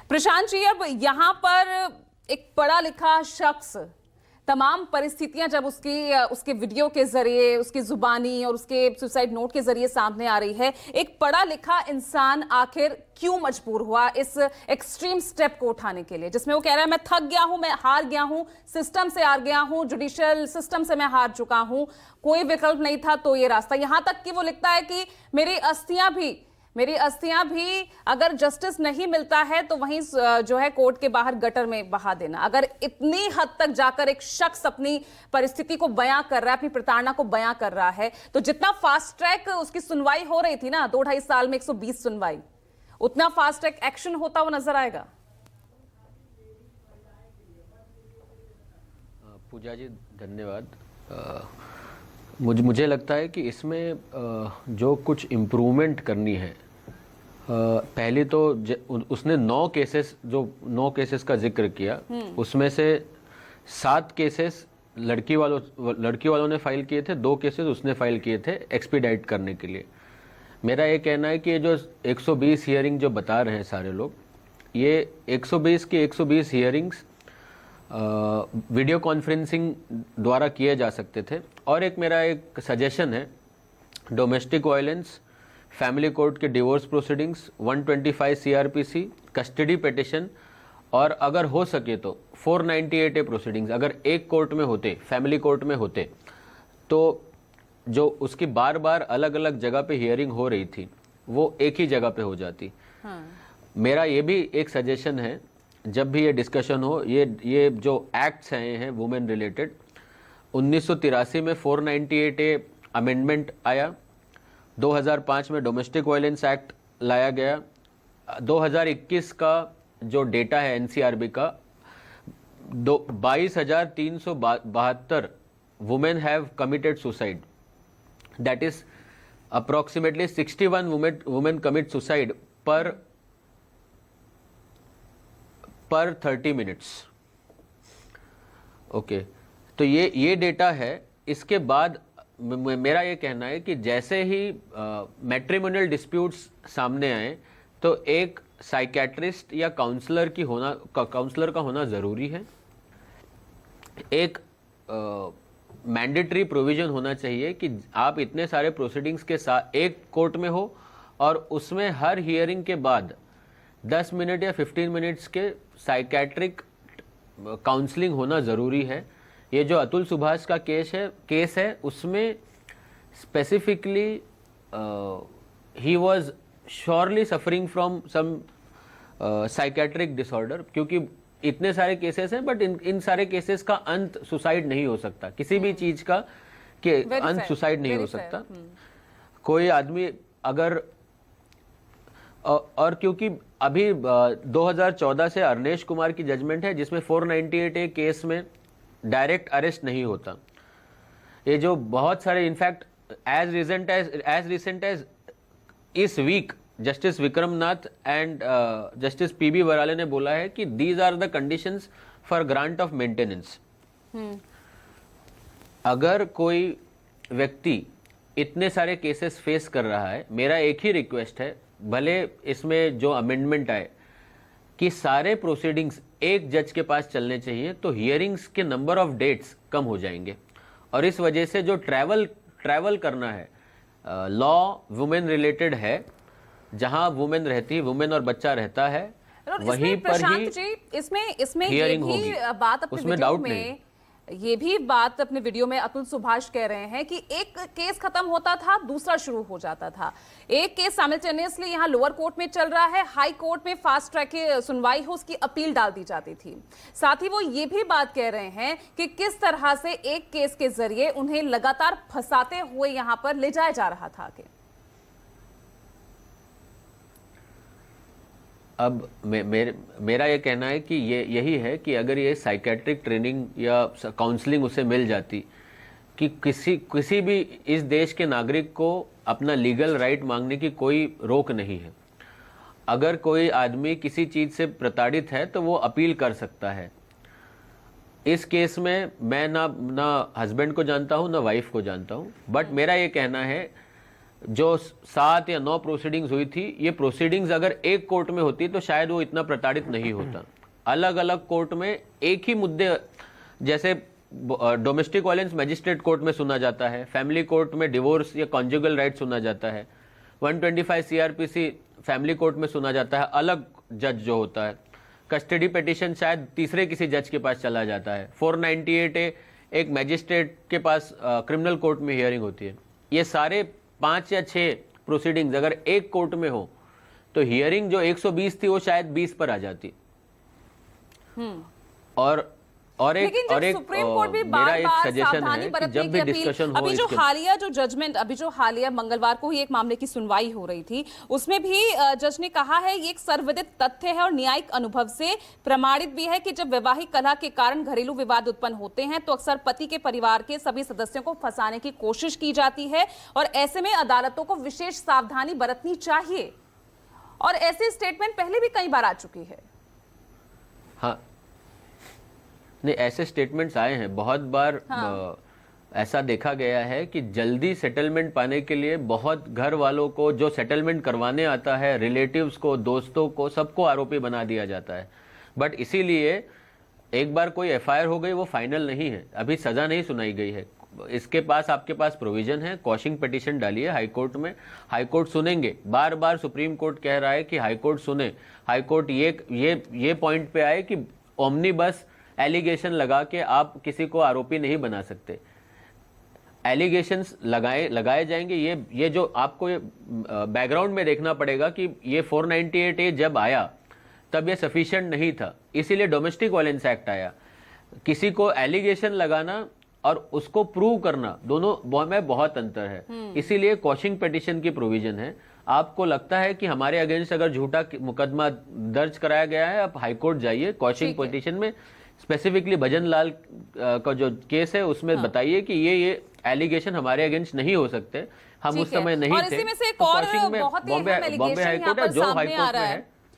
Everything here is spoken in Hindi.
प्रशांत जी, अब यहाँ पर एक पढ़ा लिखा शख्स तमाम परिस्थितियां जब उसके वीडियो के जरिए, उसकी जुबानी और उसके सुसाइड नोट के जरिए सामने आ रही है, एक पढ़ा लिखा इंसान आखिर क्यों मजबूर हुआ इस एक्सट्रीम स्टेप को उठाने के लिए, जिसमें वो कह रहा है मैं थक गया हूं, मैं हार गया हूं, सिस्टम से हार गया हूं, जुडिशियल सिस्टम से मैं हार चुका हूं, कोई विकल्प नहीं था तो ये रास्ता। यहां तक कि वो लिखता है कि मेरी अस्थियां भी अगर जस्टिस नहीं मिलता है तो वहीं जो है कोर्ट के बाहर गटर में बहा देना। अगर इतनी हद तक जाकर एक शख्स अपनी परिस्थिति को बयां कर रहा है, अपनी प्रताड़ना को बयां कर रहा है, तो जितना फास्ट ट्रैक उसकी सुनवाई हो रही थी ना, 2-2.5 साल में 120 सुनवाई, उतना फास्ट ट्रैक एक्शन होता हुआ नजर आएगा। पूजा जी धन्यवाद। मुझे लगता है कि इसमें जो कुछ इम्प्रूवमेंट करनी है, पहले तो उसने 9 केसेस का जिक्र किया, उसमें से 7 केसेस लड़की वालों ने फाइल किए थे, 2 केसेस उसने फाइल किए थे एक्सपीडाइट करने के लिए। मेरा ये कहना है कि ये जो 120 हियरिंग जो बता रहे हैं सारे लोग, ये 120 की 120 हियरिंग्स वीडियो कॉन्फ्रेंसिंग द्वारा किए जा सकते थे। और मेरा एक सजेशन है, डोमेस्टिक वायलेंस, फैमिली कोर्ट के divorce proceedings, 125 CrPC, custody petition, और अगर हो सके तो 498A प्रोसीडिंग्स अगर एक कोर्ट में होते, फैमिली कोर्ट में होते, तो जो उसकी बार बार अलग अलग जगह पे हियरिंग हो रही थी वो एक ही जगह पे हो जाती। मेरा ये भी एक सजेशन है, जब भी ये डिस्कशन हो, ये जो एक्ट्स हैं वुमेन रिलेटेड, 1983 में 498A अमेंडमेंट आया, 2005 में डोमेस्टिक वायलेंस एक्ट लाया गया, 2021 का जो डेटा है एनसीआरबी का, 22,372 women have committed suicide, that is approximately 61 women commit suicide पर 30 मिनट्स। ओके, तो ये डेटा है। इसके बाद मेरा ये कहना है कि जैसे ही मैट्रिमोनियल डिस्प्यूट्स सामने आए तो एक साइकेट्रिस्ट या काउंसलर का होना ज़रूरी है। एक मैंडेटरी प्रोविज़न होना चाहिए कि आप इतने सारे प्रोसीडिंग्स के साथ एक कोर्ट में हो और उसमें हर हियरिंग के बाद 10 मिनट या 15 मिनट्स के साइकेट्रिक काउंसलिंग होना ज़रूरी है। ये जो अतुल सुभाष का केस है उसमें specifically he was surely suffering from some psychiatric disorder, क्योंकि इतने सारे केसेस हैं, बट इन सारे केसेस का अंत सुसाइड नहीं हो सकता, किसी भी चीज का के अंत सुसाइड नहीं हो सकता। कोई आदमी अगर और क्योंकि अभी 2014 से अर्नेश कुमार की जजमेंट है जिसमें 498A केस में डायरेक्ट अरेस्ट नहीं होता। ये जो बहुत सारे, इनफैक्ट एज रिसेंट एज इस week justice Vikram Nath and justice PB Varale ने बोला है कि these are the conditions for grant of maintenance. अगर कोई व्यक्ति इतने सारे केसेस फेस कर रहा है, मेरा एक ही रिक्वेस्ट है, भले इसमें जो अमेंडमेंट आए कि सारे प्रोसीडिंग्स एक जज के पास चलने चाहिए, तो हियरिंग्स के नंबर ऑफ डेट्स कम हो जाएंगे। और इस वजह से जो ट्रैवल करना है, लॉ वुमेन रिलेटेड है, जहां वुमेन रहती है, वुमेन और बच्चा रहता है, वहीं पर ही इसमें हियरिंग होगी, उसमें डाउट नहीं। ये भी बात अपने वीडियो में अतुल सुभाष कह रहे हैं कि एक केस खत्म होता था, दूसरा शुरू हो जाता था। एक केस साइमल्टेनियसली यहाँ लोअर कोर्ट में चल रहा है, हाई कोर्ट में फास्ट ट्रैक की सुनवाई हो, उसकी अपील डाल दी जाती थी। साथ ही वो ये भी बात कह रहे हैं कि किस तरह से एक केस के जरिए उन्हें लगातार फंसाते हुए यहाँ पर ले जाया जा रहा था आगे। अब मेरा ये कहना है कि यही है कि अगर ये साइकेट्रिक ट्रेनिंग या काउंसलिंग उसे मिल जाती, कि किसी भी इस देश के नागरिक को अपना लीगल राइट मांगने की कोई रोक नहीं है। अगर कोई आदमी किसी चीज़ से प्रताड़ित है तो वो अपील कर सकता है। इस केस में मैं ना हस्बैंड को जानता हूँ ना वाइफ को जानता हूँ, बट मेरा ये कहना है जो 7 या 9 प्रोसीडिंग्स हुई थी, ये प्रोसीडिंग्स अगर एक कोर्ट में होती तो शायद वो इतना प्रताड़ित नहीं होता। अलग अलग कोर्ट में एक ही मुद्दे, जैसे डोमेस्टिक वायलेंस मैजिस्ट्रेट कोर्ट में सुना जाता है, फैमिली कोर्ट में डिवोर्स या कॉन्जुगल राइट सुना जाता है, 125 सीआरपीसी फैमिली कोर्ट में सुना जाता है, अलग जज जो होता है। कस्टडी पिटीशन शायद तीसरे किसी जज के पास चला जाता है। 498A एक मैजिस्ट्रेट के पास क्रिमिनल कोर्ट में हियरिंग होती है। ये सारे 5 या 6 प्रोसीडिंग्स अगर एक कोर्ट में हो तो हियरिंग जो 120 थी वो शायद 20 पर आ जाती। और एक सुप्रीम कोर्ट भी मेरा एक बार-बार सजेशन सावधानी है कि बरतने जब की भी अपील। डिस्कशन हो अभी जो इसके हालिया जो जजमेंट, अभी जो हालिया मंगलवार को ही एक मामले की सुनवाई हो रही थी, उसमें भी जज ने कहा है ये एक सर्वविदित तथ्य है और न्यायिक अनुभव से प्रमाणित भी है कि जब वैवाहिक कलह के कारण घरेलू विवाद उत्पन्न होते हैं तो अक्सर पति के परिवार के सभी सदस्यों को फंसाने की कोशिश की जाती है और ऐसे में अदालतों को विशेष सावधानी बरतनी चाहिए। और ऐसे स्टेटमेंट पहले भी कई बार आ चुकी है। हाँ, नहीं, ऐसे स्टेटमेंट्स आए हैं बहुत बार। हाँ। ऐसा देखा गया है कि जल्दी सेटलमेंट पाने के लिए बहुत घर वालों को, जो सेटलमेंट करवाने आता है, रिलेटिव्स को, दोस्तों को, सबको आरोपी बना दिया जाता है। बट इसीलिए एक बार कोई एफआईआर हो गई वो फाइनल नहीं है, अभी सजा नहीं सुनाई गई है। इसके पास, आपके पास प्रोविजन है, क्वॉशिंग पिटीशन डालिए हाईकोर्ट में, हाईकोर्ट सुनेंगे। बार बार सुप्रीम कोर्ट कह रहा है कि हाईकोर्ट सुने, हाईकोर्ट ये पॉइंट पे आए कि ओमनीबस एलिगेशन लगा के आप किसी को आरोपी नहीं बना सकते। एलिगेशंस लगाए जाएंगे। ये जो आपको बैकग्राउंड में देखना पड़ेगा कि ये 498A जब आया तब ये सफिशिएंट नहीं था, इसीलिए डोमेस्टिक वायलेंस एक्ट आया। किसी को एलिगेशन लगाना और उसको प्रूव करना, दोनों में बहुत अंतर है। इसीलिए क्वॉशिंग पिटीशन की प्रोविजन है। आपको लगता है कि हमारे अगेंस्ट अगर झूठा मुकदमा दर्ज कराया गया है, आप हाईकोर्ट जाइए, क्वॉशिंग पिटीशन में स्पेसिफिकली भजन लाल का जो केस है उसमें बताइए कि ये एलिगेशन हमारे अगेंस्ट नहीं हो सकते, हम उस समय नहीं थे। और इसी में से एक और बहुत ही बॉम्बे हाईकोर्ट है, जो हाईकोर्ट में है